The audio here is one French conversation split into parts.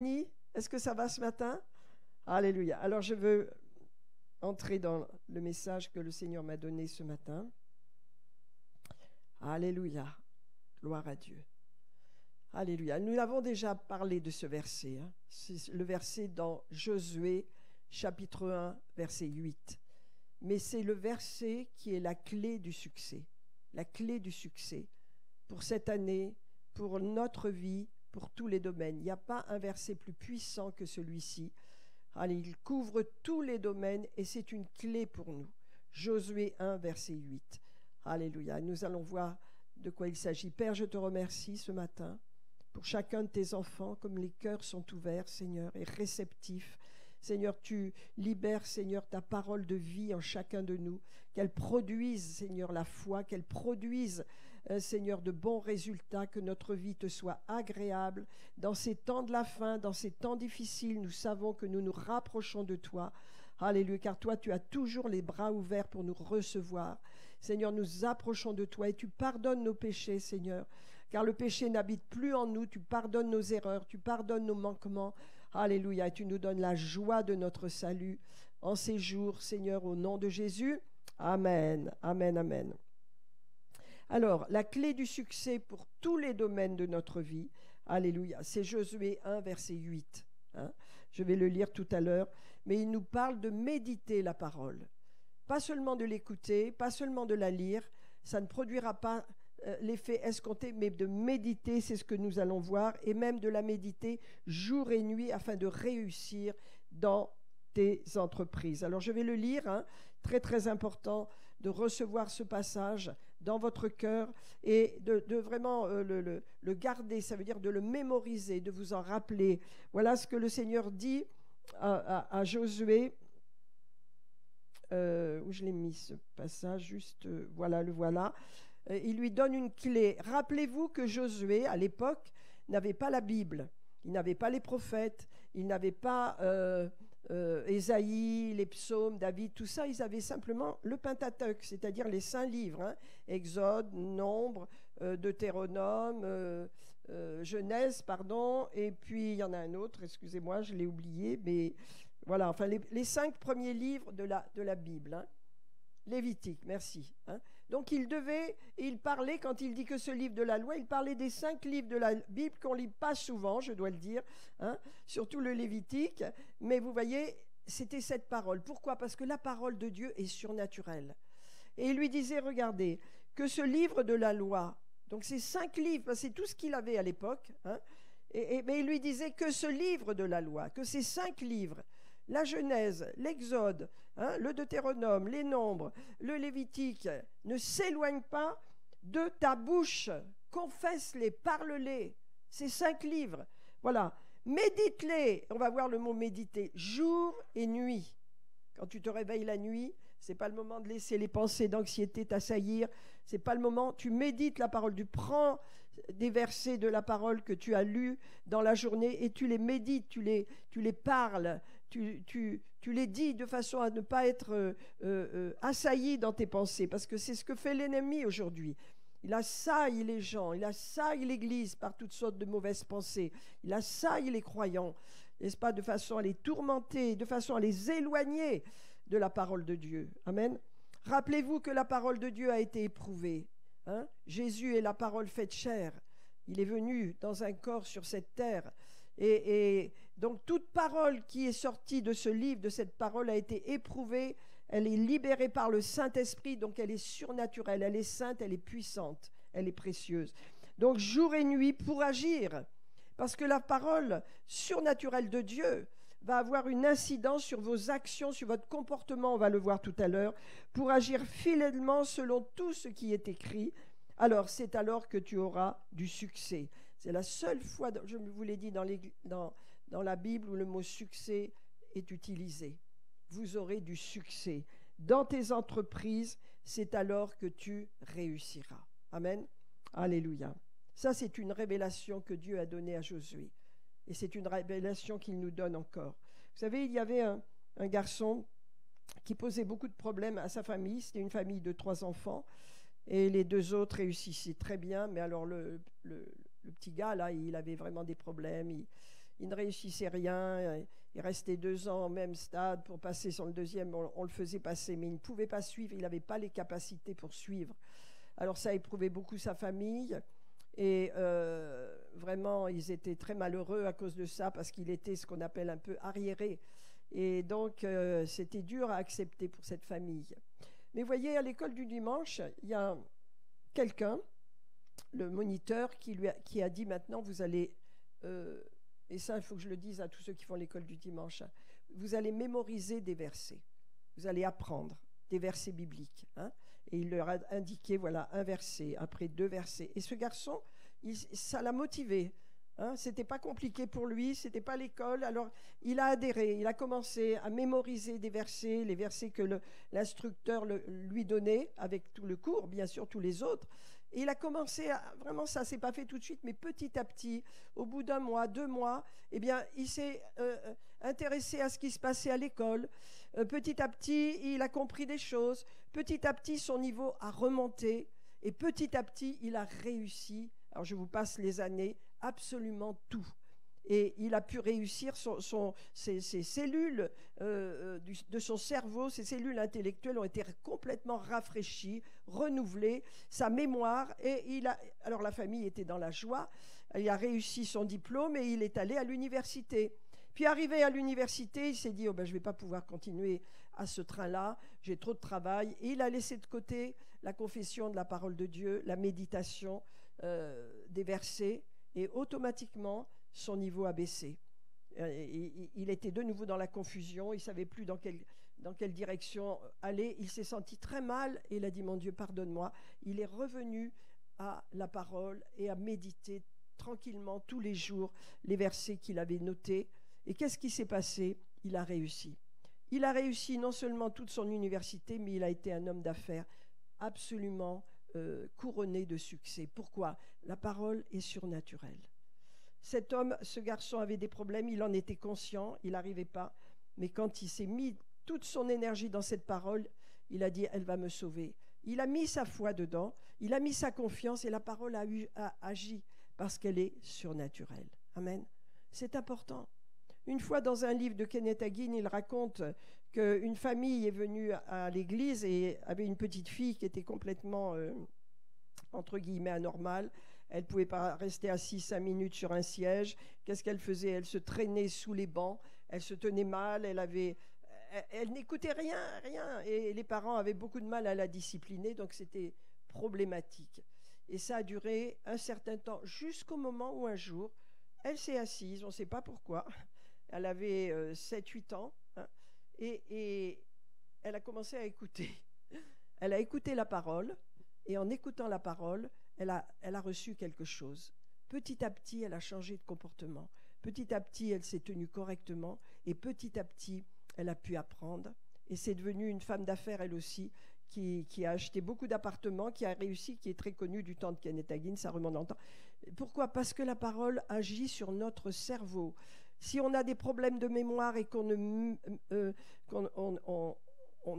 Est-ce que ça va ce matin? Alléluia. Alors je veux entrer dans le message que le Seigneur m'a donné ce matin. Alléluia. Gloire à Dieu. Alléluia. Nous avons déjà parlé de ce verset. C'est le verset dans Josué, chapitre 1, verset 8. Mais c'est le verset qui est la clé du succès. La clé du succès pour cette année, pour notre vie, pour tous les domaines. Il n'y a pas un verset plus puissant que celui-ci. Allez, il couvre tous les domaines et c'est une clé pour nous. Josué 1, verset 8. Alléluia. Nous allons voir de quoi il s'agit. Père, je te remercie ce matin pour chacun de tes enfants, comme les cœurs sont ouverts, Seigneur, et réceptifs. Seigneur, tu libères, Seigneur, ta parole de vie en chacun de nous, qu'elle produise, Seigneur, la foi, qu'elle produise, Seigneur, de bons résultats, que notre vie te soit agréable. Dans ces temps de la fin, dans ces temps difficiles, nous savons que nous nous rapprochons de toi. Alléluia, car toi, tu as toujours les bras ouverts pour nous recevoir. Seigneur, nous approchons de toi et tu pardonnes nos péchés, Seigneur, car le péché n'habite plus en nous. Tu pardonnes nos erreurs, tu pardonnes nos manquements. Alléluia, et tu nous donnes la joie de notre salut en ces jours, Seigneur, au nom de Jésus. Amen, amen, amen. Alors, la clé du succès pour tous les domaines de notre vie, alléluia, c'est Josué 1, verset 8. Je vais le lire tout à l'heure, mais il nous parle de méditer la parole. Pas seulement de l'écouter, pas seulement de la lire, ça ne produira pas l'effet escompté, mais de méditer, c'est ce que nous allons voir, et même de la méditer jour et nuit afin de réussir dans tes entreprises. Alors je vais le lire, très très important de recevoir ce passage dans votre cœur et de vraiment le garder, ça veut dire de le mémoriser, de vous en rappeler. Voilà ce que le Seigneur dit à Josué. Où je l'ai mis ce passage, juste voilà, le voilà. Il lui donne une clé. Rappelez-vous que Josué, à l'époque, n'avait pas la Bible, il n'avait pas les prophètes, il n'avait pas Ésaïe, les psaumes, David, tout ça, ils avaient simplement le Pentateuque, c'est-à-dire les 5 livres, Exode, Nombre, Deutéronome, Genèse, pardon, et puis il y en a un autre, excusez-moi, je l'ai oublié, mais voilà, enfin les 5 premiers livres de la Bible, Lévitique, merci. Donc il parlait, quand il dit que ce livre de la loi, il parlait des 5 livres de la Bible qu'on ne lit pas souvent, je dois le dire, surtout le Lévitique. Mais vous voyez, c'était cette parole. Pourquoi? Parce que la parole de Dieu est surnaturelle. Et il lui disait, regardez, que ce livre de la loi, donc ces 5 livres, c'est tout ce qu'il avait à l'époque, mais il lui disait que ce livre de la loi, que ces 5 livres, la Genèse, l'Exode, le Deutéronome, les Nombres, le Lévitique, ne s'éloignent pas de ta bouche. Confesse-les, parle-les. Ces 5 livres, voilà. Médite-les. On va voir le mot méditer, jour et nuit. Quand tu te réveilles la nuit, c'est pas le moment de laisser les pensées d'anxiété t'assaillir. C'est pas le moment. Tu médites la parole. Tu prends des versets de la parole que tu as lus dans la journée et tu les médites, tu les parles. Tu les dis de façon à ne pas être assailli dans tes pensées, parce que c'est ce que fait l'ennemi aujourd'hui. Il assaille les gens, il assaille l'Église par toutes sortes de mauvaises pensées, il assaille les croyants, n'est-ce pas, de façon à les tourmenter, de façon à les éloigner de la parole de Dieu. Amen. Rappelez-vous que la parole de Dieu a été éprouvée. Jésus est la parole faite chair. Il est venu dans un corps sur cette terre. Et donc toute parole qui est sortie de ce livre, de cette parole, a été éprouvée, elle est libérée par le Saint-Esprit, donc elle est surnaturelle, elle est sainte, elle est puissante, elle est précieuse. Donc jour et nuit pour agir, parce que la parole surnaturelle de Dieu va avoir une incidence sur vos actions, sur votre comportement, on va le voir tout à l'heure, pour agir fidèlement selon tout ce qui est écrit. Alors c'est alors que tu auras du succès. C'est la seule fois, je vous l'ai dit, dans la Bible où le mot succès est utilisé. Vous aurez du succès. Dans tes entreprises, c'est alors que tu réussiras. Amen. Alléluia. Ça, c'est une révélation que Dieu a donnée à Josué. Et c'est une révélation qu'il nous donne encore. Vous savez, il y avait un garçon qui posait beaucoup de problèmes à sa famille. C'était une famille de 3 enfants. Et les 2 autres réussissaient très bien. Mais alors, le petit gars, là, il avait vraiment des problèmes. il ne réussissait rien. Il restait 2 ans au même stade. Pour passer sur le deuxième, on le faisait passer, mais il ne pouvait pas suivre. Il n'avait pas les capacités pour suivre. Alors ça éprouvait beaucoup sa famille. Et vraiment, ils étaient très malheureux à cause de ça, parce qu'il était ce qu'on appelle un peu arriéré. Et donc, c'était dur à accepter pour cette famille. Mais vous voyez, à l'école du dimanche, il y a quelqu'un, le moniteur, qui a dit maintenant, vous allez, et ça, il faut que je le dise à tous ceux qui font l'école du dimanche, vous allez mémoriser des versets. Vous allez apprendre des versets bibliques. Hein, et il leur a indiqué, voilà, un verset, après 2 versets. Et ce garçon, ça l'a motivé. Hein, c'était pas compliqué pour lui, c'était pas l'école. Alors, il a adhéré, il a commencé à mémoriser des versets, les versets que l'instructeur lui donnait, avec tout le cours, bien sûr, tous les autres. Et il a commencé à, vraiment, ça s'est pas fait tout de suite, mais petit à petit, au bout d'1 mois, 2 mois, eh bien, il s'est intéressé à ce qui se passait à l'école. Petit à petit, il a compris des choses. Petit à petit, son niveau a remonté. Et petit à petit, il a réussi. Alors, je vous passe les années, absolument tout. Et il a pu réussir ses cellules de son cerveau, ses cellules intellectuelles ont été complètement rafraîchies, renouvelées, sa mémoire. Et alors la famille était dans la joie, il a réussi son diplôme et il est allé à l'université. Puis arrivé à l'université, il s'est dit, je ne vais pas pouvoir continuer à ce train-là, j'ai trop de travail. Et il a laissé de côté la confession de la parole de Dieu, la méditation des versets, et automatiquement, son niveau a baissé. Il était de nouveau dans la confusion, il ne savait plus dans quelle direction aller. Il s'est senti très mal et il a dit, mon Dieu, pardonne-moi. Il est revenu à la parole et à méditer tranquillement tous les jours les versets qu'il avait notés. Et qu'est-ce qui s'est passé? Il a réussi. Il a réussi non seulement toute son université, mais il a été un homme d'affaires absolument couronné de succès. Pourquoi? La parole est surnaturelle. Cet homme, ce garçon avait des problèmes, il en était conscient, il n'arrivait pas. Mais quand il s'est mis toute son énergie dans cette parole, il a dit, elle va me sauver. Il a mis sa foi dedans, il a mis sa confiance et la parole a agi parce qu'elle est surnaturelle. Amen. C'est important. Une fois, dans un livre de Kenneth Hagin, il raconte qu'une famille est venue à l'église et avait une petite fille qui était complètement, entre guillemets, anormale. Elle ne pouvait pas rester assise 5 minutes sur un siège. Qu'est-ce qu'elle faisait? Elle se traînait sous les bancs, elle se tenait mal, elle n'écoutait rien. Et les parents avaient beaucoup de mal à la discipliner, donc c'était problématique. Et ça a duré un certain temps, jusqu'au moment où un jour, elle s'est assise, on ne sait pas pourquoi. Elle avait 7-8 ans, hein, et elle a commencé à écouter. Elle a écouté la parole, et en écoutant la parole, elle a reçu quelque chose. Petit à petit, elle a changé de comportement. Petit à petit, elle s'est tenue correctement, et petit à petit, elle a pu apprendre. Et c'est devenue une femme d'affaires, elle aussi, qui a acheté beaucoup d'appartements, qui a réussi, qui est très connue du temps de Kenneth Hagin, ça remonte dans le temps. Pourquoi? Parce que la parole agit sur notre cerveau. Si on a des problèmes de mémoire et qu'on ne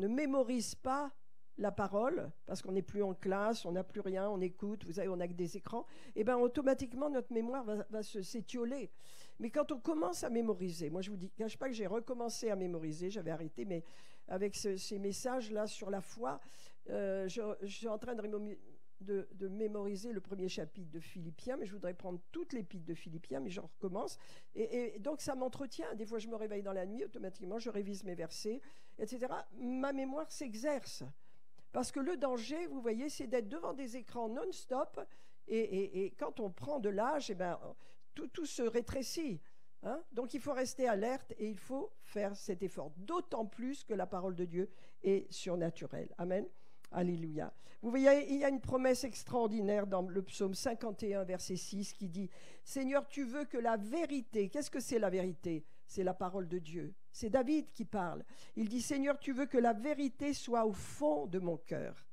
mémorise pas la parole, parce qu'on n'est plus en classe, on n'a plus rien, on écoute, vous savez, on n'a que des écrans, et bien automatiquement notre mémoire va s'étioler. Mais quand on commence à mémoriser, moi je vous dis, cache pas que j'ai recommencé à mémoriser, j'avais arrêté, mais avec ces messages-là sur la foi, je suis en train de mémoriser le premier chapitre de Philippiens, mais je voudrais prendre toute l'épître de Philippiens, mais j'en recommence. Et donc ça m'entretient. Des fois je me réveille dans la nuit, automatiquement je révise mes versets, etc. Ma mémoire s'exerce. Parce que le danger, vous voyez, c'est d'être devant des écrans non-stop, et quand on prend de l'âge, eh ben, tout se rétrécit. Hein? Donc il faut rester alerte et il faut faire cet effort. D'autant plus que la parole de Dieu est surnaturelle. Amen. Alléluia. Vous voyez, il y a une promesse extraordinaire dans le psaume 51, verset 6, qui dit « Seigneur, tu veux que la vérité… » Qu'est-ce que c'est la vérité? C'est la parole de Dieu. C'est David qui parle. Il dit « Seigneur, tu veux que la vérité soit au fond de mon cœur. »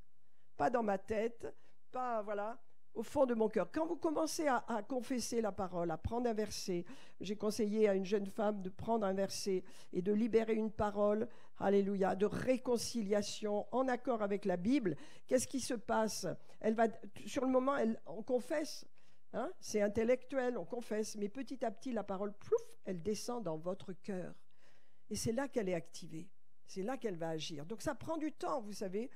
Pas dans ma tête, pas, voilà, au fond de mon cœur. Quand vous commencez à confesser la parole, à prendre un verset, j'ai conseillé à une jeune femme de prendre un verset et de libérer une parole, alléluia, de réconciliation en accord avec la Bible. Qu'est-ce qui se passe? Elle va, sur le moment, on confesse, Hein? C'est intellectuel, on confesse, mais petit à petit, la parole, plouf, elle descend dans votre cœur. Et c'est là qu'elle est activée. C'est là qu'elle va agir. Donc ça prend du temps, vous savez,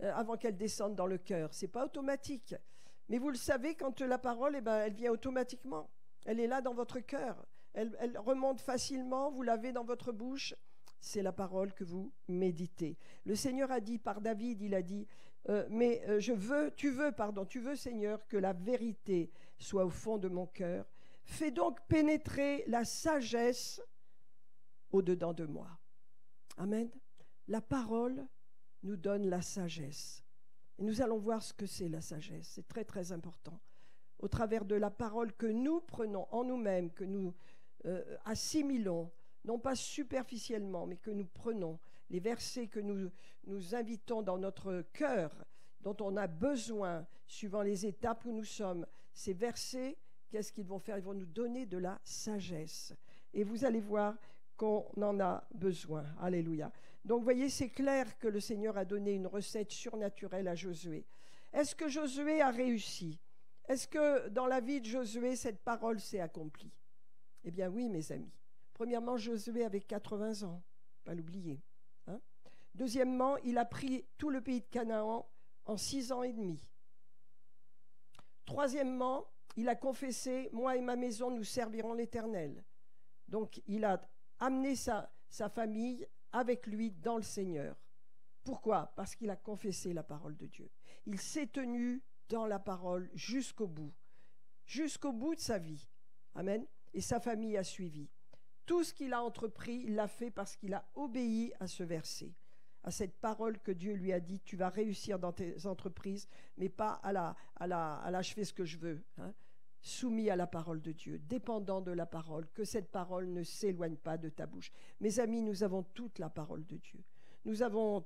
avant qu'elle descende dans le cœur. Ce n'est pas automatique. Mais vous le savez, quand la parole, elle vient automatiquement. Elle est là dans votre cœur. Elle remonte facilement, vous l'avez dans votre bouche. C'est la parole que vous méditez. Le Seigneur a dit par David, il a dit, tu veux, Seigneur, que la vérité soit au fond de mon cœur. Fais donc pénétrer la sagesse au-dedans de moi. Amen. La parole nous donne la sagesse. Et nous allons voir ce que c'est la sagesse. C'est très, très important. Au travers de la parole que nous prenons en nous-mêmes, que nous assimilons, non pas superficiellement, mais que nous prenons, les versets que nous invitons dans notre cœur, dont on a besoin, suivant les étapes où nous sommes, ces versets, qu'est-ce qu'ils vont faire? Ils vont nous donner de la sagesse. Et vous allez voir qu'on en a besoin. Alléluia. Donc, vous voyez, c'est clair que le Seigneur a donné une recette surnaturelle à Josué. Est-ce que Josué a réussi? Est-ce que dans la vie de Josué, cette parole s'est accomplie? Eh bien oui, mes amis. Premièrement, Josué avait 80 ans, pas l'oublier. Hein? Deuxièmement, il a pris tout le pays de Canaan en 6 ans et demi. Troisièmement, il a confessé, moi et ma maison, nous servirons l'Éternel. Donc, il a amené sa famille avec lui dans le Seigneur. Pourquoi? Parce qu'il a confessé la parole de Dieu. Il s'est tenu dans la parole jusqu'au bout de sa vie. Amen. Et sa famille a suivi. Tout ce qu'il a entrepris, il l'a fait parce qu'il a obéi à ce verset, à cette parole que Dieu lui a dit, tu vas réussir dans tes entreprises, mais pas à la je fais ce que je veux. Hein. Soumis à la parole de Dieu, dépendant de la parole, que cette parole ne s'éloigne pas de ta bouche. Mes amis, nous avons toute la parole de Dieu. Nous avons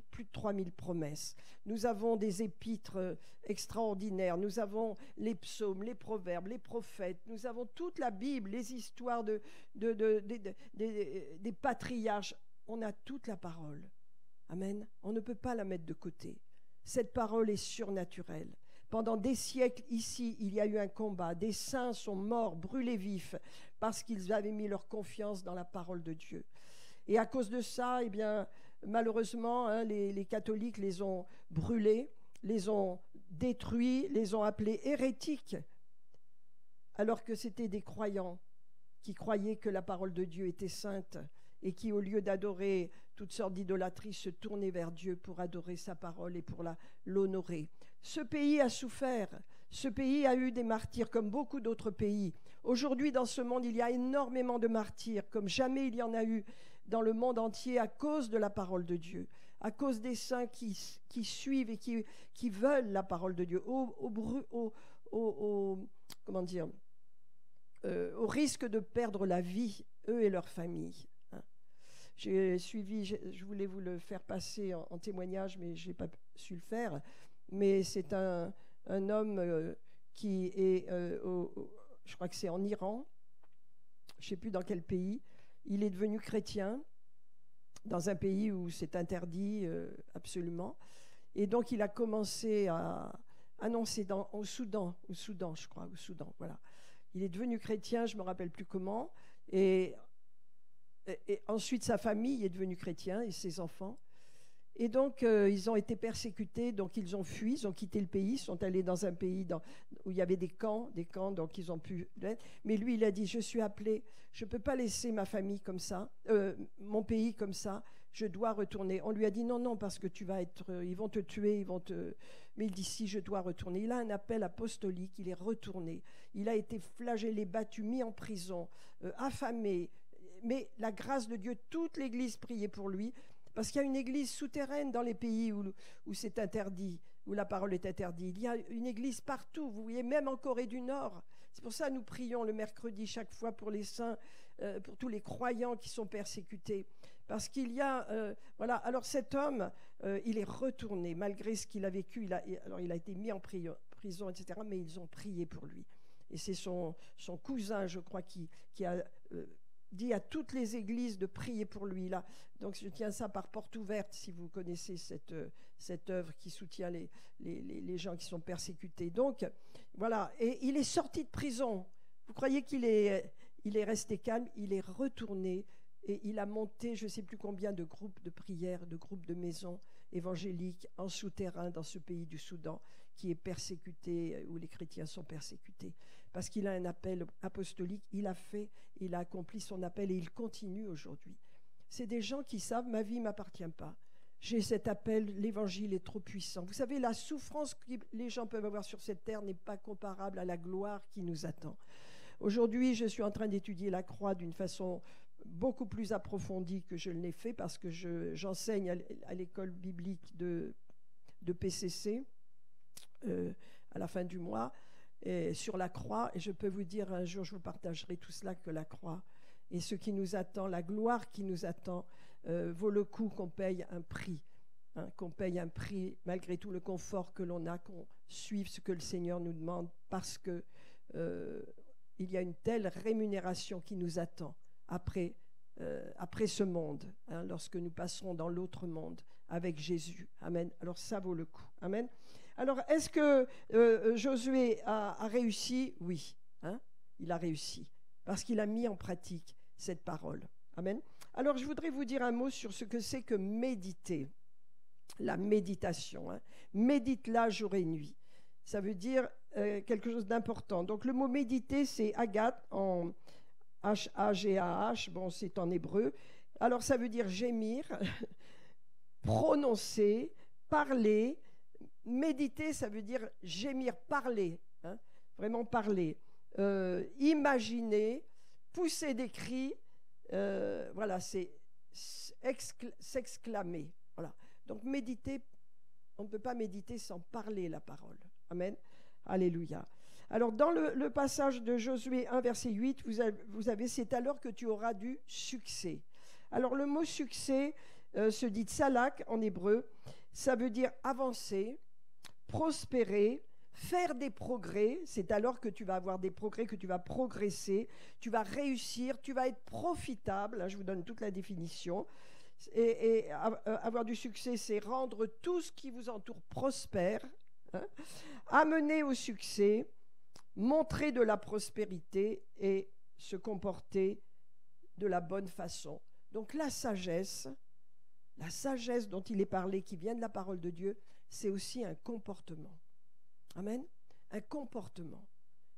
plus de 3000 promesses. Nous avons des épîtres extraordinaires. Nous avons les psaumes, les proverbes, les prophètes. Nous avons toute la Bible, les histoires des patriarches. On a toute la parole. Amen. On ne peut pas la mettre de côté. Cette parole est surnaturelle. Pendant des siècles, ici, il y a eu un combat. Des saints sont morts, brûlés vifs, parce qu'ils avaient mis leur confiance dans la parole de Dieu. Et à cause de ça, eh bien, malheureusement, hein, les catholiques les ont brûlés, les ont détruits, les ont appelés hérétiques, alors que c'était des croyants qui croyaient que la parole de Dieu était sainte et qui, au lieu d'adorer toutes sortes d'idolâtries, se tournaient vers Dieu pour adorer sa parole et pour l'honorer. Ce pays a souffert. Ce pays a eu des martyrs comme beaucoup d'autres pays. Aujourd'hui, dans ce monde, il y a énormément de martyrs, comme jamais il y en a eu dans le monde entier à cause de la parole de Dieu, à cause des saints qui suivent et qui veulent la parole de Dieu, au risque de perdre la vie, eux et leur famille. J'ai suivi, je voulais vous le faire passer en témoignage, mais je n'ai pas su le faire. Mais c'est un homme qui est, je crois que c'est en Iran, je ne sais plus dans quel pays. Il est devenu chrétien dans un pays où c'est interdit absolument. Et donc, il a commencé à annoncer au Soudan, je crois, au Soudan, voilà. Il est devenu chrétien, je ne me rappelle plus comment. Et ensuite, sa famille est devenue chrétienne et ses enfants. Et donc, ils ont été persécutés, donc ils ont fui, ils ont quitté le pays, ils sont allés dans un pays où il y avait des camps, donc ils ont pu... Mais lui, il a dit, je suis appelé, je ne peux pas laisser ma famille comme ça, mon pays comme ça, je dois retourner. On lui a dit, non, parce que ils vont te tuer, Mais il dit, si, je dois retourner. Il a un appel apostolique, il est retourné. Il a été flagellé, battu, mis en prison, affamé. Mais la grâce de Dieu, toute l'Église priait pour lui, parce qu'il y a une église souterraine dans les pays où c'est interdit, où la parole est interdite. Il y a une église partout, vous voyez, même en Corée du Nord. C'est pour ça que nous prions le mercredi chaque fois pour les saints, pour tous les croyants qui sont persécutés. Parce qu'il y a... voilà. Alors cet homme, il est retourné, malgré ce qu'il a vécu. Il a été mis en prison, etc. Mais ils ont prié pour lui. Et c'est son cousin, je crois, qui a... dit à toutes les églises de prier pour lui. Là. Donc je tiens ça par porte ouverte, si vous connaissez cette œuvre qui soutient les gens qui sont persécutés. Donc voilà, et il est sorti de prison. Vous croyez qu'il est resté calme? Il est retourné et il a monté je ne sais plus combien de groupes de prière, de groupes de maisons évangéliques en souterrain dans ce pays du Soudan qui est persécuté, où les chrétiens sont persécutés. Parce qu'il a un appel apostolique, il a accompli son appel et il continue aujourd'hui. C'est des gens qui savent, ma vie ne m'appartient pas. J'ai cet appel, l'évangile est trop puissant. Vous savez, la souffrance que les gens peuvent avoir sur cette terre n'est pas comparable à la gloire qui nous attend. Aujourd'hui, je suis en train d'étudier la croix d'une façon beaucoup plus approfondie que je ne l'ai fait parce que j'enseigne à l'école biblique de PCC à la fin du mois sur la croix. Et je peux vous dire, un jour, je vous partagerai tout cela, que la croix et ce qui nous attend, la gloire qui nous attend, vaut le coup qu'on paye un prix. Qu'on paye un prix malgré tout le confort que l'on a, qu'on suive ce que le Seigneur nous demande parce que il y a une telle rémunération qui nous attend après ce monde, lorsque nous passerons dans l'autre monde avec Jésus. Amen. Alors ça vaut le coup. Amen. Alors est-ce que Josué a réussi? Oui, il a réussi parce qu'il a mis en pratique cette parole. Amen. Alors je voudrais vous dire un mot sur ce que c'est que méditer. La méditation. Médite-la jour et nuit. Ça veut dire quelque chose d'important. Donc le mot méditer, c'est agat en H-A-G-A-H. Bon, c'est en hébreu. Alors ça veut dire gémir, prononcer, parler. Méditer, ça veut dire gémir, parler. Vraiment parler. Imaginer, pousser des cris. Voilà, c'est s'exclamer. Voilà. Donc méditer, on ne peut pas méditer sans parler la parole. Amen. Alléluia. Alors dans le passage de Josué 1, verset 8, vous avez c'est alors que tu auras du succès. Alors le mot succès se dit tsalak en hébreu. Ça veut dire avancer, prospérer, faire des progrès. C'est alors que tu vas avoir des progrès, que tu vas progresser, tu vas réussir, tu vas être profitable. Je vous donne toute la définition. Et avoir du succès, c'est rendre tout ce qui vous entoure prospère, amener au succès, montrer de la prospérité et se comporter de la bonne façon. Donc la sagesse dont il est parlé, qui vient de la parole de Dieu, c'est aussi un comportement. Amen. Un comportement.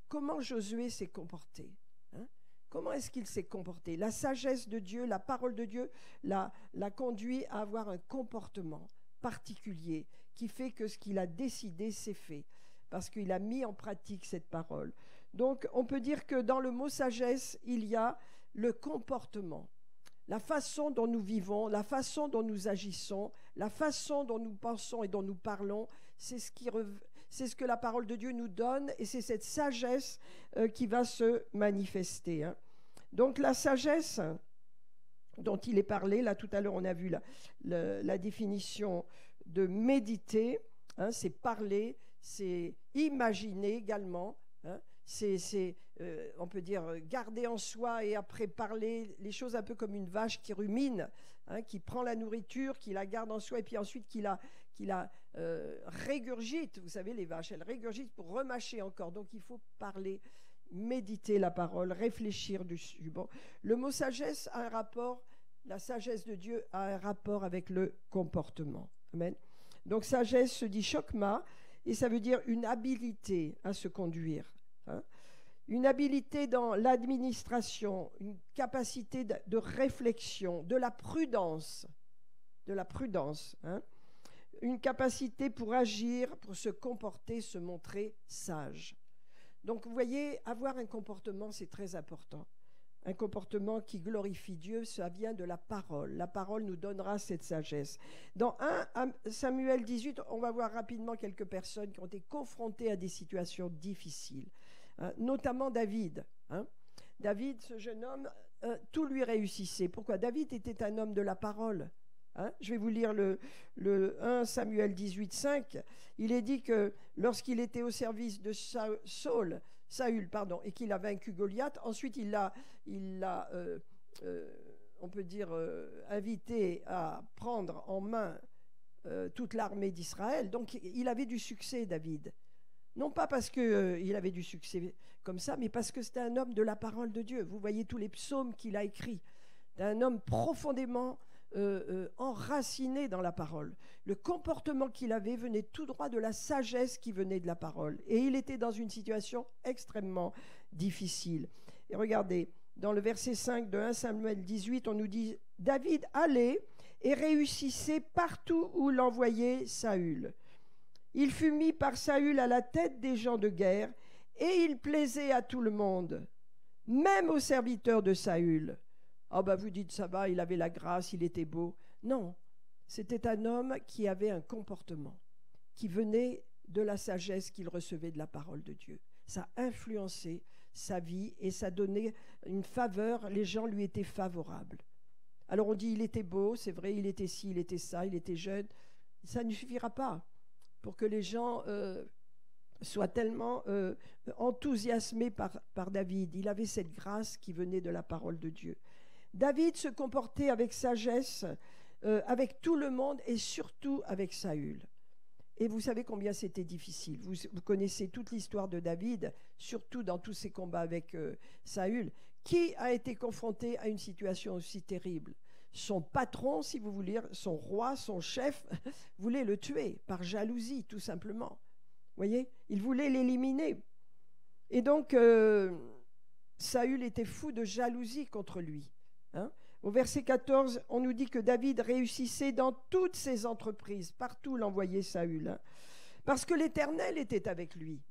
Comment Josué s'est comporté? Comment est-ce qu'il s'est comporté? La sagesse de Dieu, la parole de Dieu l'a conduit à avoir un comportement particulier qui fait que ce qu'il a décidé, c'est fait. Parce qu'il a mis en pratique cette parole. Donc, on peut dire que dans le mot sagesse, il y a le comportement. La façon dont nous vivons, la façon dont nous agissons, la façon dont nous pensons et dont nous parlons, c'est ce que la parole de Dieu nous donne et c'est cette sagesse qui va se manifester. Donc la sagesse dont il est parlé, là tout à l'heure on a vu la définition de méditer, c'est parler, c'est imaginer également, on peut dire garder en soi et après parler les choses un peu comme une vache qui rumine, qui prend la nourriture, qui la garde en soi et puis ensuite qui la régurgite. Vous savez, les vaches, elles régurgitent pour remâcher encore. Donc il faut parler, méditer la parole, réfléchir dessus. Bon. Le mot sagesse a un rapport, la sagesse de Dieu a un rapport avec le comportement. Amen. Donc sagesse se dit chokma et ça veut dire une habilité à se conduire. Une habilité dans l'administration, une capacité de réflexion, de la prudence, une capacité pour agir, pour se comporter, se montrer sage. Donc vous voyez, avoir un comportement, c'est très important. Un comportement qui glorifie Dieu, ça vient de la parole. La parole nous donnera cette sagesse. Dans 1 Samuel 18, on va voir rapidement quelques personnes qui ont été confrontées à des situations difficiles. Notamment David. David, ce jeune homme, tout lui réussissait. Pourquoi? David était un homme de la parole. Je vais vous lire le 1 Samuel 18, 5. Il est dit que lorsqu'il était au service de Saül, et qu'il a vaincu Goliath, ensuite il l'a on peut dire, invité à prendre en main toute l'armée d'Israël. Donc il avait du succès, David. Non pas parce qu'il avait du succès comme ça, mais parce que c'était un homme de la parole de Dieu. Vous voyez tous les psaumes qu'il a écrits. C'est un homme profondément enraciné dans la parole. Le comportement qu'il avait venait tout droit de la sagesse qui venait de la parole. Et il était dans une situation extrêmement difficile. Et regardez, dans le verset 5 de 1 Samuel 18, on nous dit « David allait et réussissait partout où l'envoyait Saül. Il fut mis par Saül à la tête des gens de guerre, et il plaisait à tout le monde, même aux serviteurs de Saül. » Oh ben vous dites, ça va, il avait la grâce, il était beau. Non, c'était un homme qui avait un comportement, qui venait de la sagesse qu'il recevait de la parole de Dieu. Ça a influencé sa vie et ça donnait une faveur, les gens lui étaient favorables. Alors on dit, il était beau, c'est vrai, il était ci, il était ça, il était jeune. Ça ne suffira pas pour que les gens soient tellement enthousiasmés par David. Il avait cette grâce qui venait de la parole de Dieu. David se comportait avec sagesse, avec tout le monde et surtout avec Saül. Et vous savez combien c'était difficile. Vous connaissez toute l'histoire de David, surtout dans tous ses combats avec Saül. Qui a été confronté à une situation aussi terrible? Son patron, si vous voulez, son roi, son chef, voulait le tuer par jalousie, tout simplement. Vous voyez, il voulait l'éliminer. Et donc, Saül était fou de jalousie contre lui. Hein? Au verset 14, on nous dit que David réussissait dans toutes ses entreprises, partout l'envoyait Saül, hein, parce que l'Éternel était avec lui.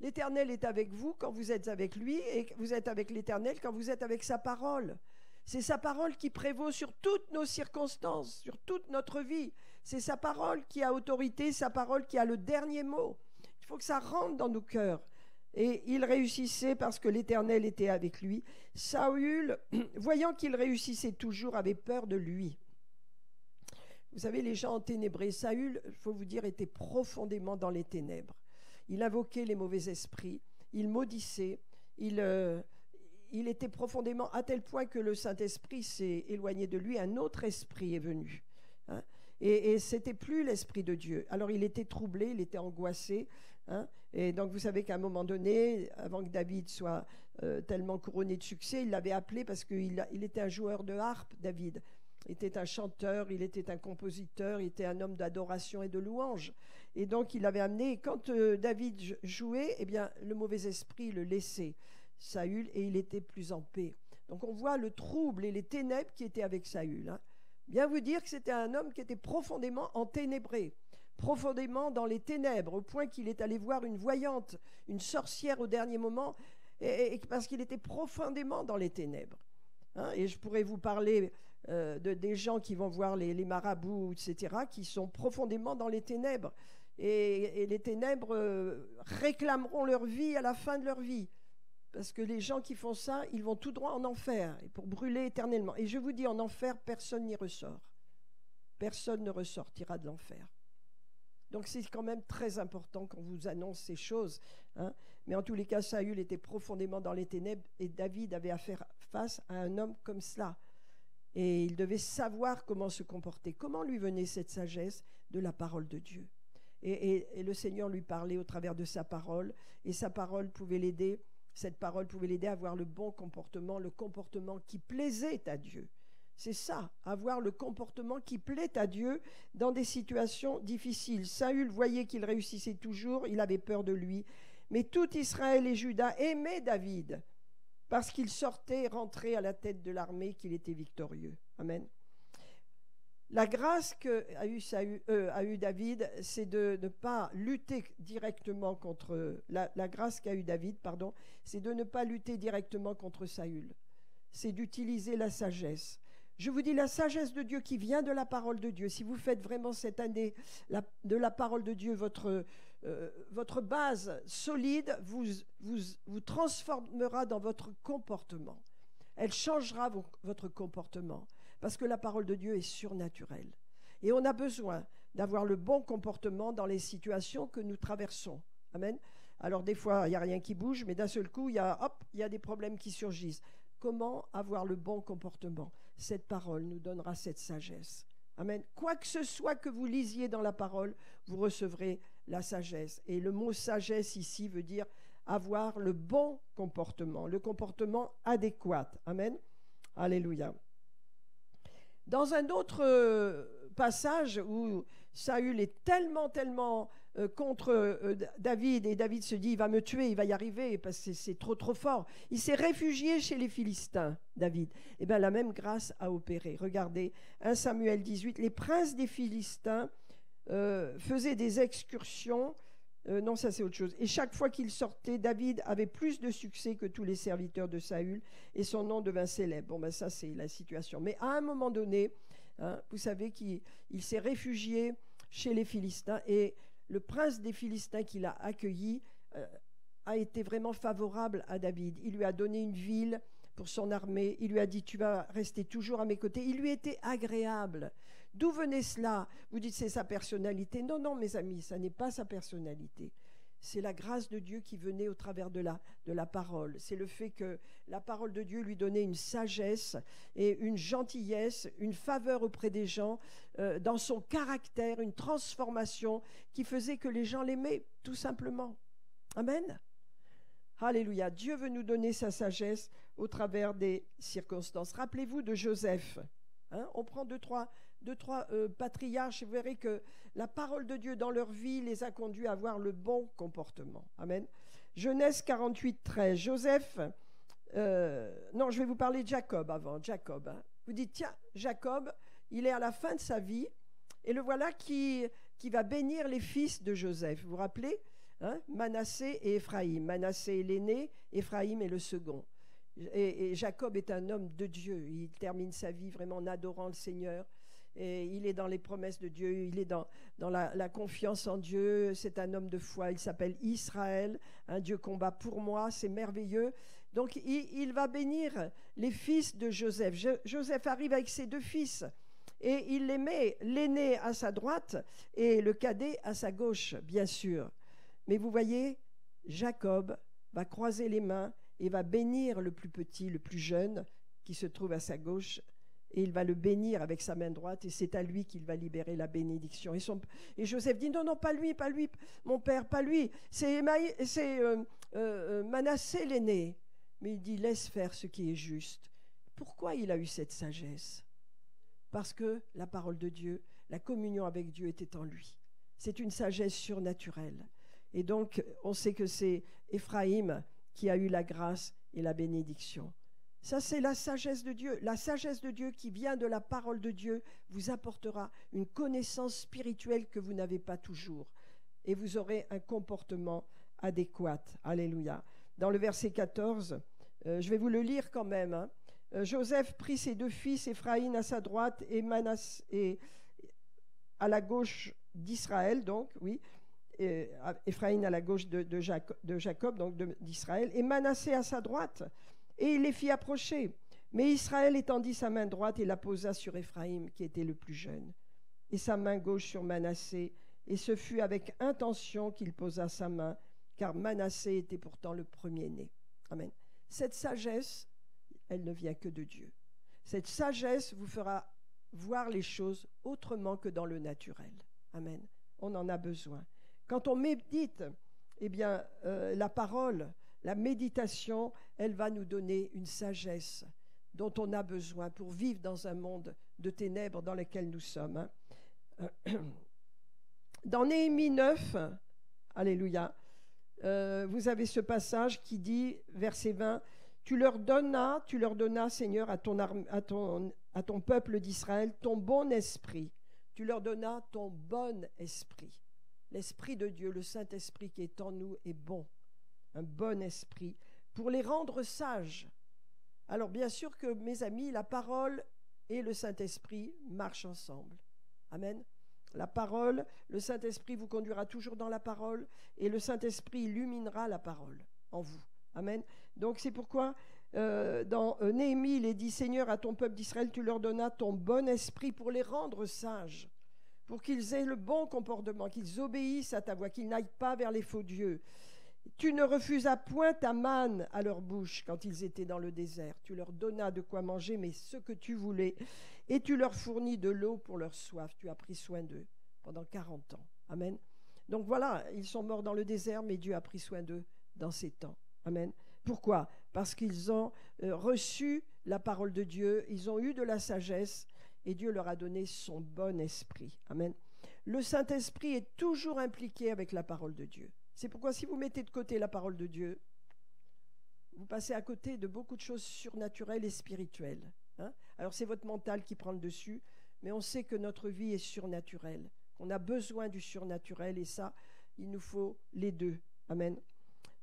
L'Éternel est avec vous quand vous êtes avec lui, et vous êtes avec l'Éternel quand vous êtes avec sa parole. C'est sa parole qui prévaut sur toutes nos circonstances, sur toute notre vie. C'est sa parole qui a autorité, sa parole qui a le dernier mot. Il faut que ça rentre dans nos cœurs. Et il réussissait parce que l'Éternel était avec lui. Saül, voyant qu'il réussissait toujours, avait peur de lui. Vous savez, les gens enténébrés, Saül, il faut vous dire, était profondément dans les ténèbres. Il invoquait les mauvais esprits, il maudissait, il était profondément à tel point que le Saint-Esprit s'est éloigné de lui, un autre esprit est venu. Hein, et ce n'était plus l'Esprit de Dieu. Alors il était troublé, il était angoissé. Hein, et donc vous savez qu'à un moment donné, avant que David soit tellement couronné de succès, il l'avait appelé parce qu'il était un joueur de harpe, David. Il était un chanteur, il était un compositeur, il était un homme d'adoration et de louange. Et donc il l'avait amené. Et quand David jouait, eh bien, le mauvais esprit le laissait Saül et il était plus en paix. Donc on voit le trouble et les ténèbres qui étaient avec Saül. Hein. Bien vous dire que c'était un homme qui était profondément enténébré, profondément dans les ténèbres, au point qu'il est allé voir une voyante, une sorcière au dernier moment, et parce qu'il était profondément dans les ténèbres. Hein. Et je pourrais vous parler des gens qui vont voir les marabouts, etc., qui sont profondément dans les ténèbres. Et les ténèbres réclameront leur vie à la fin de leur vie. Parce que les gens qui font ça, ils vont tout droit en enfer, et pour brûler éternellement. Et je vous dis, en enfer, personne n'y ressort. Personne ne ressortira de l'enfer. Donc c'est quand même très important qu'on vous annonce ces choses. Hein. Mais en tous les cas, Saül était profondément dans les ténèbres, et David avait à faire face à un homme comme cela. Et il devait savoir comment se comporter. Comment lui venait cette sagesse? De la parole de Dieu. Et le Seigneur lui parlait au travers de sa parole, et sa parole pouvait l'aider. Cette parole pouvait l'aider à avoir le bon comportement, le comportement qui plaisait à Dieu. C'est ça, avoir le comportement qui plaît à Dieu dans des situations difficiles. Saül voyait qu'il réussissait toujours, il avait peur de lui. Mais tout Israël et Juda aimaient David parce qu'il sortait et rentrait à la tête de l'armée, qu'il était victorieux. Amen. La grâce qu'a eu David, c'est de ne pas lutter directement contre... La grâce qu'a eu David, pardon, c'est de ne pas lutter directement contre Saül. C'est d'utiliser la sagesse. Je vous dis, la sagesse de Dieu qui vient de la parole de Dieu. Si vous faites vraiment cette année de la parole de Dieu votre base solide, vous transformera dans votre comportement. Elle changera votre comportement. Parce que la parole de Dieu est surnaturelle. Et on a besoin d'avoir le bon comportement dans les situations que nous traversons. Amen. Alors des fois, il n'y a rien qui bouge, mais d'un seul coup, il y a des problèmes qui surgissent. comment avoir le bon comportement. Cette parole nous donnera cette sagesse. Amen. Quoi que ce soit que vous lisiez dans la parole, vous recevrez la sagesse. Et le mot sagesse ici veut dire avoir le bon comportement, le comportement adéquat. Amen. Alléluia. Dans un autre passage où Saül est tellement contre David, et David se dit, il va me tuer, il va y arriver, parce que c'est trop fort. Il s'est réfugié chez les Philistins, David. Et bien la même grâce a opéré. Regardez, 1 Samuel 18, les princes des Philistins faisaient des excursions. Non, ça c'est autre chose. Et chaque fois qu'il sortait, David avait plus de succès que tous les serviteurs de Saül, et son nom devint célèbre. Bon, ben ça c'est la situation. Mais à un moment donné, vous savez qu'il s'est réfugié chez les Philistins, et le prince des Philistins qu'il a accueilli a été vraiment favorable à David. Il lui a donné une ville pour son armée. Il lui a dit, tu vas rester toujours à mes côtés. Il lui était agréable. D'où venait cela? Vous dites, c'est sa personnalité. Non, non, mes amis, ça n'est pas sa personnalité. C'est la grâce de Dieu qui venait au travers de la parole. C'est le fait que la parole de Dieu lui donnait une sagesse et une gentillesse, une faveur auprès des gens, dans son caractère, une transformation qui faisait que les gens l'aimaient, tout simplement. Amen. Alléluia. Dieu veut nous donner sa sagesse au travers des circonstances. Rappelez-vous de Joseph. On prend deux, trois patriarches, et vous verrez que la parole de Dieu dans leur vie les a conduits à avoir le bon comportement. Amen. Genèse 48, 13. Joseph, non, je vais vous parler de Jacob avant. Jacob, vous dites, tiens, Jacob, il est à la fin de sa vie, et le voilà qui va bénir les fils de Joseph. Vous vous rappelez, Manassé et Éphraïm. Manassé est l'aîné, Éphraïm est le second. Et Jacob est un homme de Dieu. Il termine sa vie vraiment en adorant le Seigneur. Et il est dans les promesses de Dieu, il est dans la confiance en Dieu. C'est un homme de foi, il s'appelle Israël. Dieu combat pour moi, c'est merveilleux. Donc il va bénir les fils de Joseph. Joseph arrive avec ses deux fils et il les met, l'aîné à sa droite et le cadet à sa gauche, bien sûr. Mais vous voyez, Jacob va croiser les mains et va bénir le plus petit, le plus jeune, qui se trouve à sa gauche, et il va le bénir avec sa main droite, et c'est à lui qu'il va libérer la bénédiction. Et Joseph dit, non, pas lui, mon père, pas lui, c'est Manassé l'aîné. Mais il dit, laisse faire ce qui est juste. Pourquoi il a eu cette sagesse? Parce que la parole de Dieu, la communion avec Dieu était en lui. C'est une sagesse surnaturelle. Et donc, on sait que c'est Éphraïm qui a eu la grâce et la bénédiction. Ça, c'est la sagesse de Dieu. La sagesse de Dieu qui vient de la parole de Dieu vous apportera une connaissance spirituelle que vous n'avez pas toujours. Et vous aurez un comportement adéquat. Alléluia. Dans le verset 14, je vais vous le lire quand même. Joseph prit ses deux fils, Éphraïm à sa droite et Manassé à la gauche d'Israël, donc, oui. Éphraïm à la gauche de Jacob, donc d'Israël, et Manassé à sa droite, et il les fit approcher. Mais Israël étendit sa main droite et la posa sur Éphraïm, qui était le plus jeune, et sa main gauche sur Manassé, et ce fut avec intention qu'il posa sa main, car Manassé était pourtant le premier-né. Amen. Cette sagesse, elle ne vient que de Dieu. Cette sagesse vous fera voir les choses autrement que dans le naturel. Amen. On en a besoin. Quand on médite, eh bien, la parole, la méditation, elle va nous donner une sagesse dont on a besoin pour vivre dans un monde de ténèbres dans lequel nous sommes. Dans Néhémie 9, alléluia, vous avez ce passage qui dit, verset 20, « Tu leur donnas, Seigneur, à ton peuple d'Israël, ton bon esprit. Tu leur donnas ton bon esprit. » L'Esprit de Dieu, le Saint-Esprit qui est en nous est bon, un bon esprit, pour les rendre sages. Alors bien sûr que, mes amis, la parole et le Saint-Esprit marchent ensemble. Amen. La parole, le Saint-Esprit vous conduira toujours dans la parole, et le Saint-Esprit illuminera la parole en vous. Amen. Donc c'est pourquoi dans Néhémie, il est dit, « Seigneur, à ton peuple d'Israël, tu leur donnas ton bon esprit pour les rendre sages. » Pour qu'ils aient le bon comportement, qu'ils obéissent à ta voix, qu'ils n'aillent pas vers les faux dieux. Tu ne refusas point ta manne à leur bouche quand ils étaient dans le désert. Tu leur donnas de quoi manger, mais ce que tu voulais, et tu leur fournis de l'eau pour leur soif. Tu as pris soin d'eux pendant 40 ans. Amen. Donc voilà, ils sont morts dans le désert, mais Dieu a pris soin d'eux dans ces temps. Amen. Pourquoi? Parce qu'ils ont reçu la parole de Dieu, ils ont eu de la sagesse, et Dieu leur a donné son bon esprit. Amen. Le Saint-Esprit est toujours impliqué avec la parole de Dieu. C'est pourquoi si vous mettez de côté la parole de Dieu, vous passez à côté de beaucoup de choses surnaturelles et spirituelles. Hein? Alors c'est votre mental qui prend le dessus, mais on sait que notre vie est surnaturelle, qu'on a besoin du surnaturel, et ça, il nous faut les deux. Amen.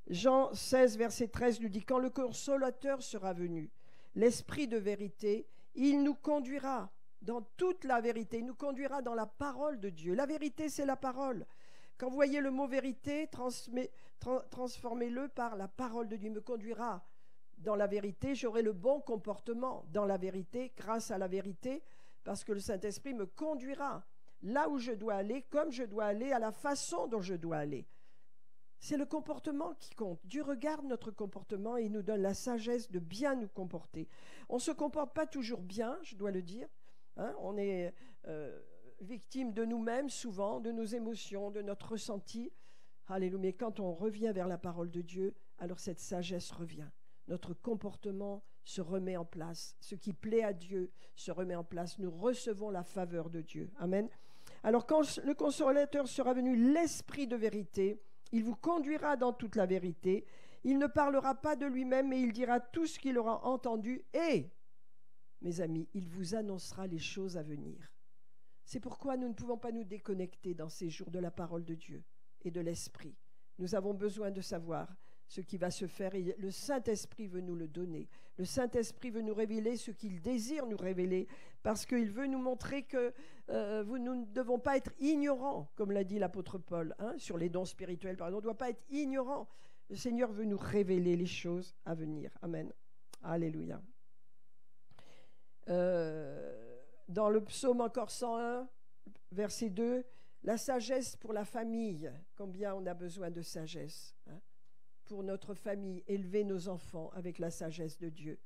Jean 16, verset 13 nous dit « Quand le Consolateur sera venu, l'Esprit de vérité, il nous conduira dans toute la vérité, il nous conduira dans la parole de Dieu. » La vérité, c'est la parole. Quand vous voyez le mot vérité, transformez-le par la parole de Dieu. Il me conduira dans la vérité, j'aurai le bon comportement dans la vérité, grâce à la vérité, parce que le Saint-Esprit me conduira là où je dois aller, comme je dois aller, à la façon dont je dois aller. C'est le comportement qui compte. Dieu regarde notre comportement et il nous donne la sagesse de bien nous comporter. On ne se comporte pas toujours bien, je dois le dire. Hein, on est victime de nous-mêmes souvent, de nos émotions, de notre ressenti. Alléluia. Mais quand on revient vers la parole de Dieu, alors cette sagesse revient. Notre comportement se remet en place. Ce qui plaît à Dieu se remet en place. Nous recevons la faveur de Dieu. Amen. Alors quand le Consolateur sera venu, l'Esprit de vérité, il vous conduira dans toute la vérité. Il ne parlera pas de lui-même, mais il dira tout ce qu'il aura entendu. Et, mes amis, il vous annoncera les choses à venir. C'est pourquoi nous ne pouvons pas nous déconnecter dans ces jours de la parole de Dieu et de l'Esprit. Nous avons besoin de savoir ce qui va se faire et le Saint-Esprit veut nous le donner. Le Saint-Esprit veut nous révéler ce qu'il désire nous révéler parce qu'il veut nous montrer que nous ne devons pas être ignorants, comme l'a dit l'apôtre Paul, hein, sur les dons spirituels. Par exemple, on ne doit pas être ignorants. Le Seigneur veut nous révéler les choses à venir. Amen. Alléluia. Dans le psaume encore 101, verset 2, la sagesse pour la famille. Combien on a besoin de sagesse, hein, pour notre famille, élever nos enfants avec la sagesse de Dieu.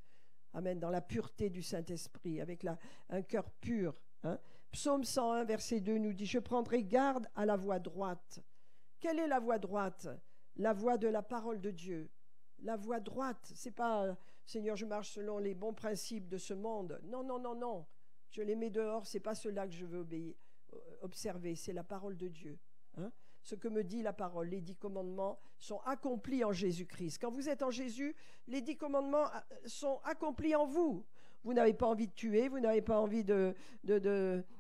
Amen, dans la pureté du Saint-Esprit, avec un cœur pur. Hein. Psaume 101, verset 2 nous dit « Je prendrai garde à la voie droite ». Quelle est la voie droite? La voie de la parole de Dieu. La voie droite, c'est pas « Seigneur, je marche selon les bons principes de ce monde ». Non, non, non, non. Je les mets dehors, c'est pas cela que je veux observer, c'est la parole de Dieu. Hein. Ce que me dit la parole, les 10 commandements sont accomplis en Jésus-Christ. Quand vous êtes en Jésus, les 10 commandements sont accomplis en vous. Vous n'avez pas envie de tuer, vous n'avez pas envie de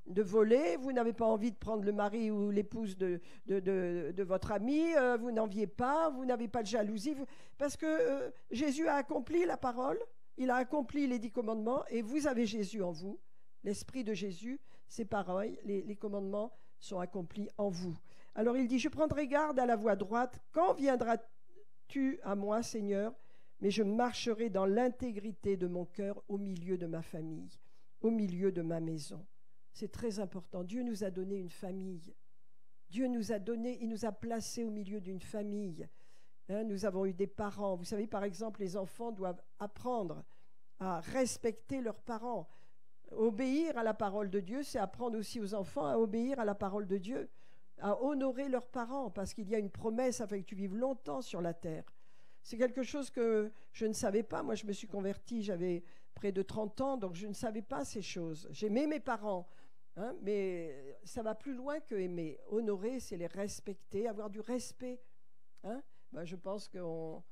voler, vous n'avez pas envie de prendre le mari ou l'épouse de votre ami, vous n'enviez pas, vous n'avez pas de jalousie, parce que Jésus a accompli la parole, il a accompli les 10 commandements et vous avez Jésus en vous. L'Esprit de Jésus, c'est pareil, les commandements sont accomplis en vous. Alors il dit, je prendrai garde à la voie droite. Quand viendras-tu à moi, Seigneur? Mais je marcherai dans l'intégrité de mon cœur au milieu de ma famille, au milieu de ma maison. C'est très important. Dieu nous a donné une famille. Dieu nous a donné, il nous a placés au milieu d'une famille. Hein, nous avons eu des parents. Vous savez, par exemple, les enfants doivent apprendre à respecter leurs parents. Obéir à la parole de Dieu, c'est apprendre aussi aux enfants à obéir à la parole de Dieu, à honorer leurs parents, parce qu'il y a une promesse afin que tu vives longtemps sur la terre. C'est quelque chose que je ne savais pas. Moi, je me suis convertie, j'avais près de 30 ans, donc je ne savais pas ces choses. J'aimais mes parents, hein, mais ça va plus loin que aimer. Honorer, c'est les respecter, avoir du respect. Hein. Ben, je pense qu'on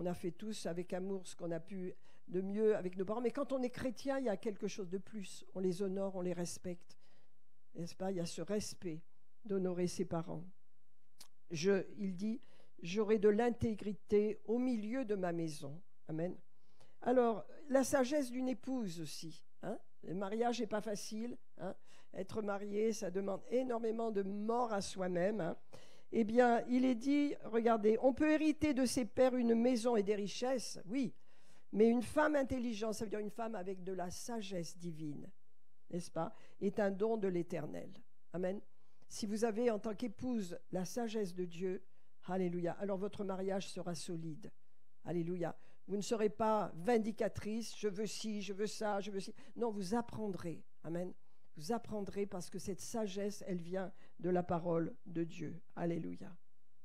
a fait tous avec amour ce qu'on a pu de mieux avec nos parents. Mais quand on est chrétien, il y a quelque chose de plus. On les honore, on les respecte. N'est-ce pas? Il y a ce respect d'honorer ses parents. Il dit, j'aurai de l'intégrité au milieu de ma maison. Amen. Alors, la sagesse d'une épouse aussi. Hein? Le mariage n'est pas facile. Hein? Être marié, ça demande énormément de mort à soi-même. Hein? Eh bien, il est dit, regardez, on peut hériter de ses pères une maison et des richesses, oui, mais une femme intelligente, ça veut dire une femme avec de la sagesse divine, n'est-ce pas, est un don de l'Éternel. Amen. Si vous avez en tant qu'épouse la sagesse de Dieu, Alléluia. Alors votre mariage sera solide. Alléluia. Vous ne serez pas vindicatrice, je veux ci, je veux ça, je veux ci. Non, vous apprendrez. Amen. Vous apprendrez parce que cette sagesse, elle vient de la parole de Dieu. Alléluia.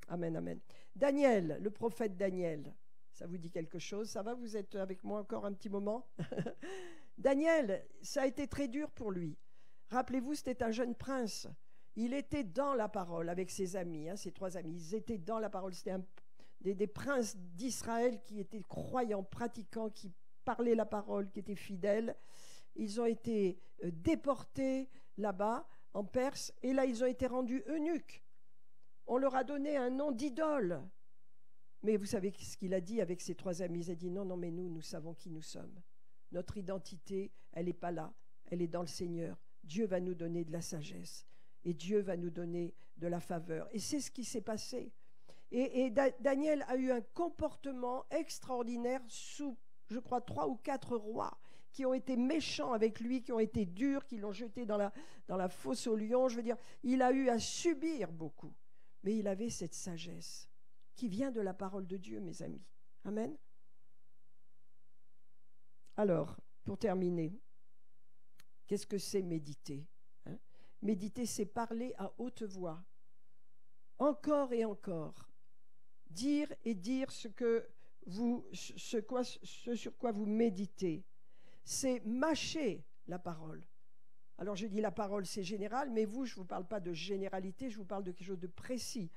Amen, amen. Daniel, le prophète Daniel, ça vous dit quelque chose? Ça va, vous êtes avec moi encore un petit moment? Daniel, ça a été très dur pour lui. Rappelez-vous, c'était un jeune prince. Il était dans la parole avec ses amis, ses 3 amis. Ils étaient dans la parole. C'était des princes d'Israël qui étaient croyants, pratiquants, qui parlaient la parole, qui étaient fidèles. Ils ont été déportés là-bas, en Perse, et là, ils ont été rendus eunuques. On leur a donné un nom d'idole. Mais vous savez ce qu'il a dit avec ses 3 amis? Il a dit, non, non, mais nous savons qui nous sommes. Notre identité, elle n'est pas là, elle est dans le Seigneur. Dieu va nous donner de la sagesse et Dieu va nous donner de la faveur. Et c'est ce qui s'est passé. Et Daniel a eu un comportement extraordinaire sous, je crois, 3 ou 4 rois qui ont été méchants avec lui, qui ont été durs, qui l'ont jeté dans la fosse aux lions. Je veux dire, il a eu à subir beaucoup. Mais il avait cette sagesse qui vient de la parole de Dieu, mes amis. Amen. Alors, pour terminer, qu'est-ce que c'est méditer? Méditer, c'est parler à haute voix, encore et encore. Dire et dire ce sur quoi vous méditez. C'est mâcher la parole. Alors je dis la parole, c'est général, mais vous, je ne vous parle pas de généralité, je vous parle de quelque chose de précis.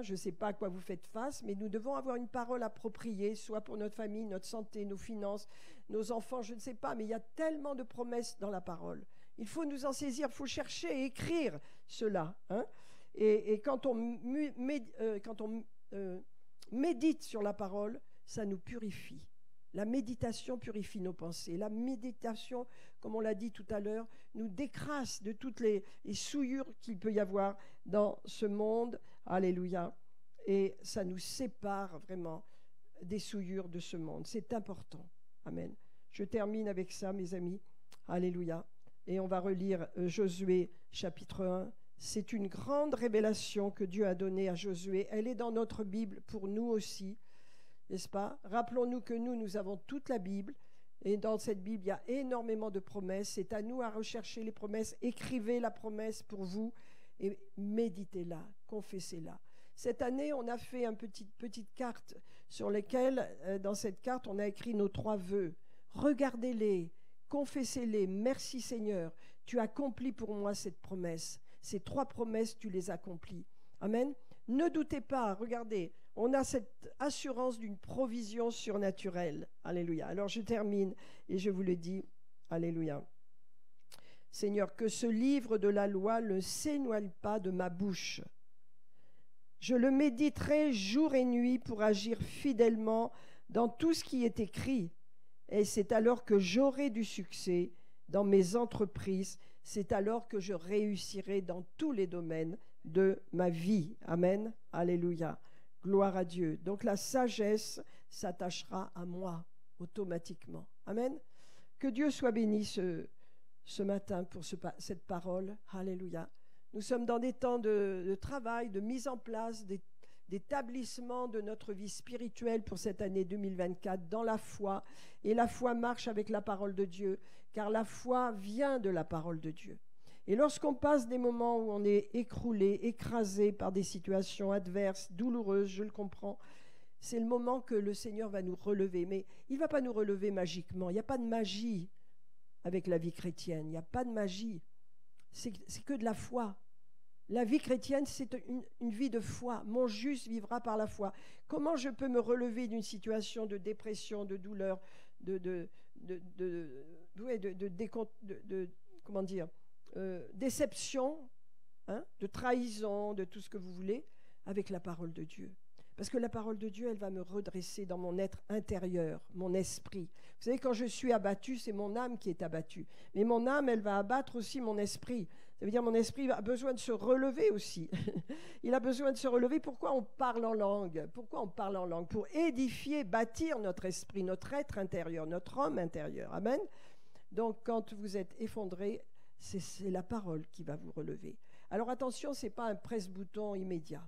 Je ne sais pas à quoi vous faites face, mais nous devons avoir une parole appropriée, soit pour notre famille, notre santé, nos finances, nos enfants, je ne sais pas, mais il y a tellement de promesses dans la parole. Il faut nous en saisir, il faut chercher et écrire cela. Et quand on médite sur la parole, ça nous purifie. La méditation purifie nos pensées. La méditation, comme on l'a dit tout à l'heure, nous décrasse de toutes les souillures qu'il peut y avoir dans ce monde. Alléluia. Et ça nous sépare vraiment des souillures de ce monde. C'est important. Amen. Je termine avec ça, mes amis. Alléluia. Et on va relire Josué chapitre 1. C'est une grande révélation que Dieu a donnée à Josué. Elle est dans notre Bible pour nous aussi. N'est-ce pas? Rappelons-nous que nous avons toute la Bible. Et dans cette Bible, il y a énormément de promesses. C'est à nous à rechercher les promesses. Écrivez la promesse pour vous et méditez-la, confessez-la. Cette année, on a fait une petite carte sur laquelle, dans cette carte, on a écrit nos 3 vœux. Regardez-les, confessez-les. Merci Seigneur, tu accomplis pour moi cette promesse. Ces 3 promesses, tu les accomplis. Amen. Ne doutez pas, regardez, on a cette assurance d'une provision surnaturelle. Alléluia. Alors je termine et je vous le dis. Alléluia. Seigneur, que ce livre de la loi ne s'éloigne pas de ma bouche. Je le méditerai jour et nuit pour agir fidèlement dans tout ce qui est écrit. Et c'est alors que j'aurai du succès dans mes entreprises. C'est alors que je réussirai dans tous les domaines de ma vie. Amen. Alléluia. Gloire à Dieu. Donc la sagesse s'attachera à moi automatiquement. Amen. Que Dieu soit béni ce matin pour cette parole. Alléluia. Nous sommes dans des temps de travail, de mise en place, d'établissement de notre vie spirituelle pour cette année 2024 dans la foi. Et la foi marche avec la parole de Dieu, car la foi vient de la parole de Dieu. Et lorsqu'on passe des moments où on est écroulé, écrasé par des situations adverses, douloureuses, je le comprends, c'est le moment que le Seigneur va nous relever. Mais il ne va pas nous relever magiquement. Il n'y a pas de magie avec la vie chrétienne. Il n'y a pas de magie. C'est que de la foi. La vie chrétienne, c'est une vie de foi. Mon juste vivra par la foi. Comment je peux me relever d'une situation de dépression, de douleur, déception, de trahison, de tout ce que vous voulez, avec la parole de Dieu. Parce que la parole de Dieu, elle va me redresser dans mon être intérieur, mon esprit. Vous savez, quand je suis abattu, c'est mon âme qui est abattue. Mais mon âme, elle va abattre aussi mon esprit. Ça veut dire mon esprit a besoin de se relever aussi. Il a besoin de se relever. Pourquoi on parle en langue? Pourquoi on parle en langue? Pour édifier, bâtir notre esprit, notre être intérieur, notre homme intérieur. Amen. Donc, quand vous êtes effondré, c'est la parole qui va vous relever. Alors attention, ce n'est pas un presse-bouton immédiat.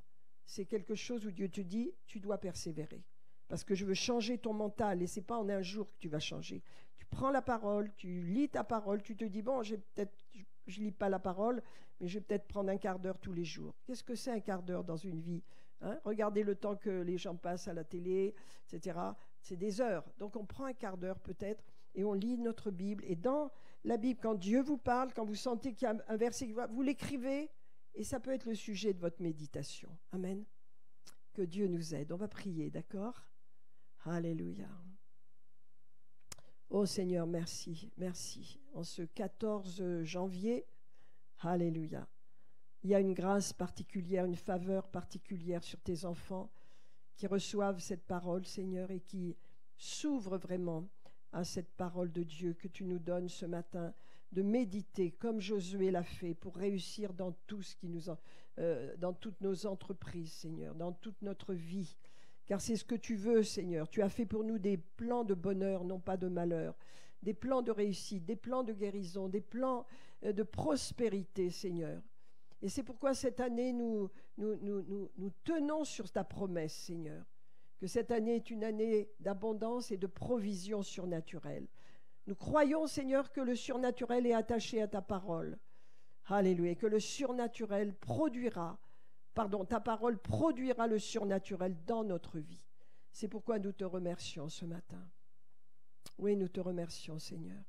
c'est quelque chose où Dieu te dit, tu dois persévérer. Parce que je veux changer ton mental et ce n'est pas en un jour que tu vas changer. Tu prends la parole, tu lis ta parole, tu te dis, bon, je ne lis pas la parole, mais je vais peut-être prendre un quart d'heure tous les jours. Qu'est-ce que c'est un quart d'heure dans une vie, hein? Regardez le temps que les gens passent à la télé, etc. C'est des heures. Donc on prend un quart d'heure peut-être et on lit notre Bible. Et dans la Bible, quand Dieu vous parle, quand vous sentez qu'il y a un verset, vous l'écrivez et ça peut être le sujet de votre méditation. Amen. Que Dieu nous aide. On va prier, d'accord? Alléluia. Oh Seigneur, merci, merci. En ce 14 janvier, alléluia, il y a une grâce particulière, une faveur particulière sur tes enfants qui reçoivent cette parole, Seigneur, et qui s'ouvrent vraiment à cette parole de Dieu que tu nous donnes ce matin, de méditer comme Josué l'a fait pour réussir dans tout ce qui dans toutes nos entreprises, Seigneur, dans toute notre vie. Car c'est ce que tu veux, Seigneur. Tu as fait pour nous des plans de bonheur, non pas de malheur, des plans de réussite, des plans de guérison, des plans de prospérité, Seigneur. Et c'est pourquoi cette année, nous tenons sur ta promesse, Seigneur, que cette année est une année d'abondance et de provision surnaturelle. Nous croyons, Seigneur, que le surnaturel est attaché à ta parole. Alléluia. Et que le surnaturel ta parole produira le surnaturel dans notre vie. C'est pourquoi nous te remercions ce matin. Oui, nous te remercions, Seigneur.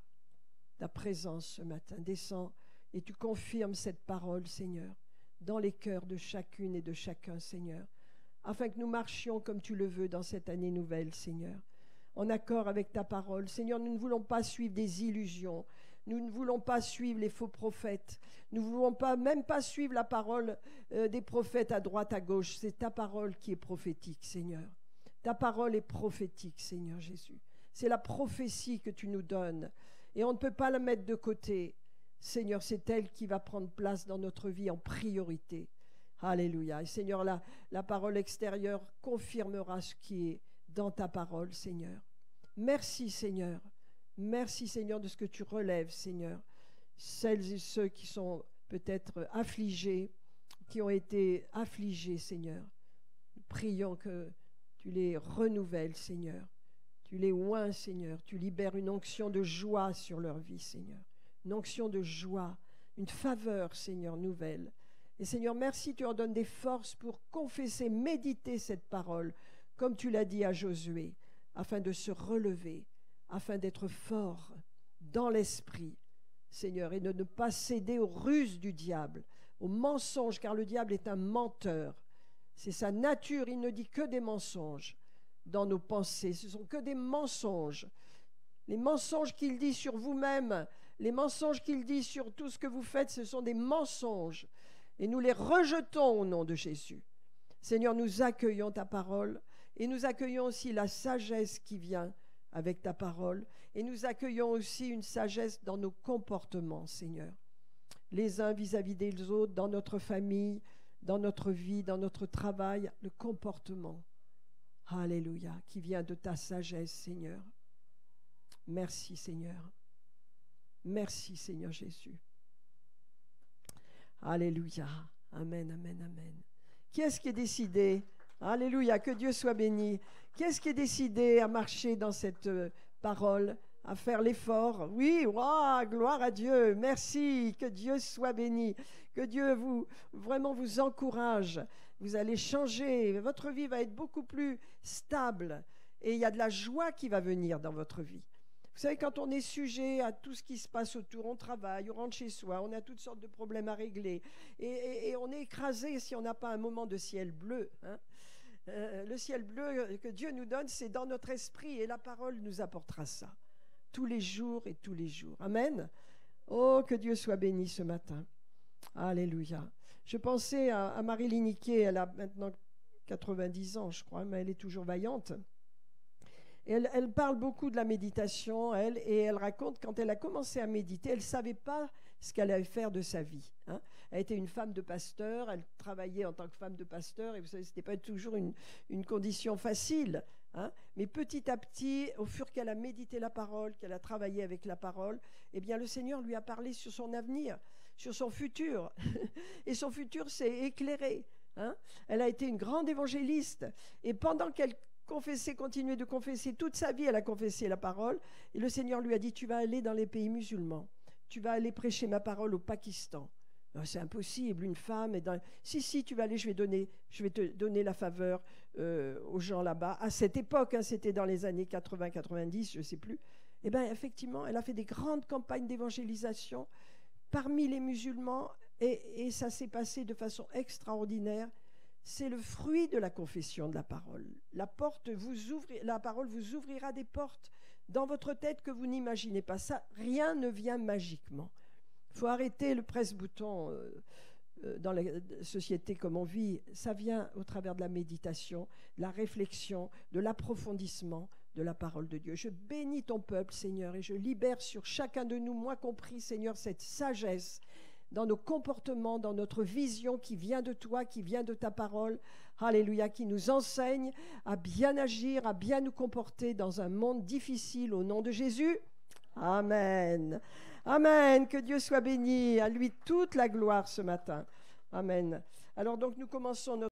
Ta présence ce matin descend et tu confirmes cette parole, Seigneur, dans les cœurs de chacune et de chacun, Seigneur, afin que nous marchions comme tu le veux dans cette année nouvelle, Seigneur, en accord avec ta parole. Seigneur, nous ne voulons pas suivre des illusions. Nous ne voulons pas suivre les faux prophètes. Nous ne voulons même pas suivre la parole des prophètes à droite, à gauche. C'est ta parole qui est prophétique, Seigneur. Ta parole est prophétique, Seigneur Jésus. C'est la prophétie que tu nous donnes. Et on ne peut pas la mettre de côté. Seigneur, c'est elle qui va prendre place dans notre vie en priorité. Alléluia. Et Seigneur, la parole extérieure confirmera ce qui est dans ta parole, Seigneur. Merci, Seigneur. Merci, Seigneur, de ce que tu relèves, Seigneur. Celles et ceux qui sont peut-être affligés, qui ont été affligés, Seigneur. Nous prions que tu les renouvelles, Seigneur. Tu les oins, Seigneur. Tu libères une onction de joie sur leur vie, Seigneur. Une onction de joie, une faveur, Seigneur, nouvelle. Et Seigneur, merci, tu leur donnes des forces pour confesser, méditer cette parole, comme tu l'as dit à Josué, afin de se relever, afin d'être fort dans l'esprit, Seigneur, et de ne pas céder aux ruses du diable, aux mensonges, car le diable est un menteur. C'est sa nature, il ne dit que des mensonges dans nos pensées. Ce sont que des mensonges. Les mensonges qu'il dit sur vous-même, les mensonges qu'il dit sur tout ce que vous faites, ce sont des mensonges. Et nous les rejetons au nom de Jésus. Seigneur, nous accueillons ta parole et nous accueillons aussi la sagesse qui vient avec ta parole. Et nous accueillons aussi une sagesse dans nos comportements, Seigneur. Les uns vis-à-vis des autres, dans notre famille, dans notre vie, dans notre travail, le comportement. Alléluia, qui vient de ta sagesse, Seigneur. Merci, Seigneur. Merci, Seigneur Jésus. Alléluia. Amen, amen, amen. Qui est-ce qui est décidé? Alléluia, que Dieu soit béni. Qui est-ce qui est décidé à marcher dans cette parole, à faire l'effort? Oui, wow, gloire à Dieu. Merci, que Dieu soit béni. Que Dieu vraiment vous encourage. Vous allez changer. Votre vie va être beaucoup plus stable. Et il y a de la joie qui va venir dans votre vie. Vous savez, quand on est sujet à tout ce qui se passe autour, on travaille, on rentre chez soi, on a toutes sortes de problèmes à régler. Et on est écrasé si on n'a pas un moment de ciel bleu. Hein. Le ciel bleu que Dieu nous donne, c'est dans notre esprit. Et la parole nous apportera ça. Tous les jours et tous les jours. Amen. Oh, que Dieu soit béni ce matin. Alléluia. Je pensais à Marie-Line Niquet, elle a maintenant 90 ans, je crois, mais elle est toujours vaillante. Et elle parle beaucoup de la méditation, et elle raconte quand elle a commencé à méditer, elle ne savait pas ce qu'elle allait faire de sa vie. Hein. Elle était une femme de pasteur, elle travaillait en tant que femme de pasteur, et vous savez, ce n'était pas toujours une condition facile. Hein. Mais petit à petit, au fur qu'elle a médité la parole, qu'elle a travaillé avec la parole, eh bien le Seigneur lui a parlé sur son avenir, sur son futur. Et son futur s'est éclairé. hein. Elle a été une grande évangéliste. Et pendant qu'elle continuait de confesser toute sa vie, elle a confessé la parole. Et le Seigneur lui a dit, tu vas aller dans les pays musulmans. Tu vas aller prêcher ma parole au Pakistan. C'est impossible, une femme est dans... Si, tu vas aller, je vais te donner la faveur aux gens là-bas. À cette époque, hein, c'était dans les années 80-90, je ne sais plus. Eh bien, effectivement, elle a fait des grandes campagnes d'évangélisation parmi les musulmans et ça s'est passé de façon extraordinaire. C'est le fruit de la confession de la parole. La parole vous ouvrira des portes dans votre tête que vous n'imaginez pas. Ça, rien ne vient magiquement. Il faut arrêter le presse-bouton dans la société comme on vit. Ça vient au travers de la méditation, de la réflexion, de l'approfondissement de la parole de Dieu. Je bénis ton peuple, Seigneur, et je libère sur chacun de nous, moi compris, Seigneur, cette sagesse dans nos comportements, dans notre vision qui vient de toi, qui vient de ta parole. Alléluia, qui nous enseigne à bien agir, à bien nous comporter dans un monde difficile au nom de Jésus. Amen. Amen. Que Dieu soit béni. À lui toute la gloire ce matin. Amen. Alors donc nous commençons notre